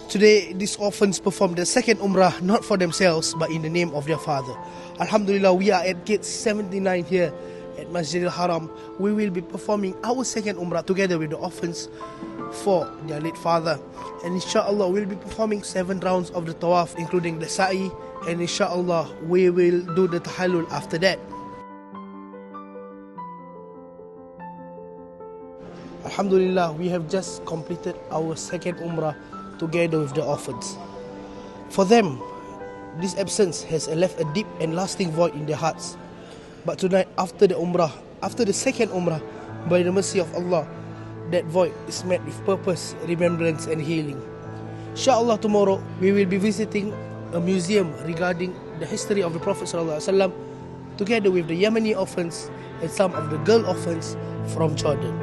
Today, these orphans perform their second Umrah, not for themselves, but in the name of their father. Alhamdulillah, we are at gate 79 here at Masjidil Haram. We will be performing our second Umrah together with the orphans for their late father. And inshallah, we'll be performing 7 rounds of the tawaf, including the sa'i. And inshallah, we will do the tahallul after that. Alhamdulillah, we have just completed our second Umrah together with the orphans. For them, this absence has left a deep and lasting void in their hearts. But tonight, after the second Umrah, by the mercy of Allah, that void is met with purpose, remembrance and healing. Inshallah, tomorrow we will be visiting a museum regarding the history of the Prophet ﷺ, together with the Yemeni orphans and some of the girl orphans from Jordan.